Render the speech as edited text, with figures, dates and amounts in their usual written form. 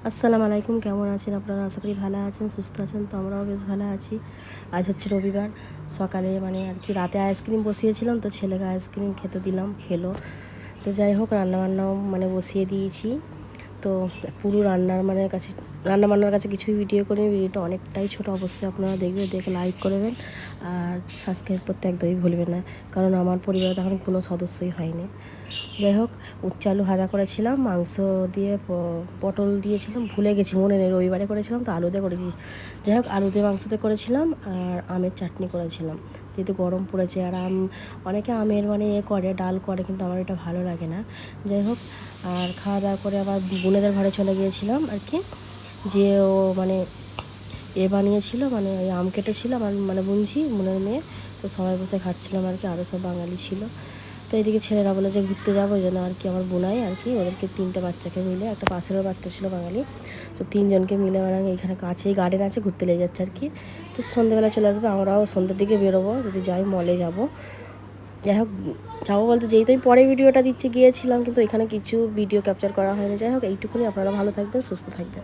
আসসালামু আলাইকুম, কেমন আছেন আপনারা? আশা করি ভালো আছেন, সুস্থ আছেন। তো আমরাও বেশ ভালো আছি। আজ হচ্ছে রবিবার, সকালে আর কি রাতে আইসক্রিম বসিয়েছিলাম, তো ছেলেকে আইসক্রিম খেতে দিলাম, খেলো। তো যাই হোক, রান্নাবান্নাও বসিয়ে দিয়েছি। তো পুরো রান্নাবান্নার কাছে কিছুই ভিডিও করিনি। ভিডিওটা অনেকটাই ছোট, অবশ্যই আপনারা দেখবেন, দেখে লাইক করবেন আর সাবস্ক্রাইব করতে একদমই ভুলবেন না, কারণ আমার পরিবারে এখন কোনো সদস্যই হয়নি। যাই হোক, উচ্ছে আলু ভাজা করেছিলাম, মাংস দিয়ে পটল দিয়েছিলাম, ভুলে গেছি, মনে নেই, রবিবারে করেছিলাম তো আলুতে করেছি। যাই হোক, আলুতে মাংসতে করেছিলাম আর আমের চাটনি করেছিলাম, যেহেতু গরম পড়েছে। আর অনেকে আমের করে ডাল করে, কিন্তু আমার এটা ভালো লাগে না। যাই হোক, আর খাওয়া দাওয়া করে আবার বোনেদের ঘরে চলে গিয়েছিলাম আর কি, যে ও বানিয়েছিল, ওই আম কেটেছিল আমার বুনছি বোনের মেয়ে। তো সবাই বসে খাচ্ছিলাম আর কি, আরও সব বাঙালি ছিল। তো এদিকে ছেলেরা বলে যে ঘুরতে যাবো, ওই জন্য আর কি আমার বোনাই আর কি ওদেরকে 3টে বাচ্চাকে মিলে, একটা পাশেরও বাচ্চা ছিল বাঙালি, তো 3জনকে মিলে এখানে কাছেই গার্ডেন আছে, ঘুরতে লেগে যাচ্ছে আর কি। তো সন্ধ্যেবেলা চলে আসবে, আমরাও সন্ধ্যের দিকে বেরোবো, যদি যাই মলে যাব। যাই হোক, যাবো বলতে যেই তো আমি পরে ভিডিওটা দিচ্ছি গিয়েছিলাম, কিন্তু এখানে কিছু ভিডিও ক্যাপচার করা হয়নি। যাই হোক, এইটুকুনি। আপনারা ভালো থাকবেন, সুস্থ থাকবেন।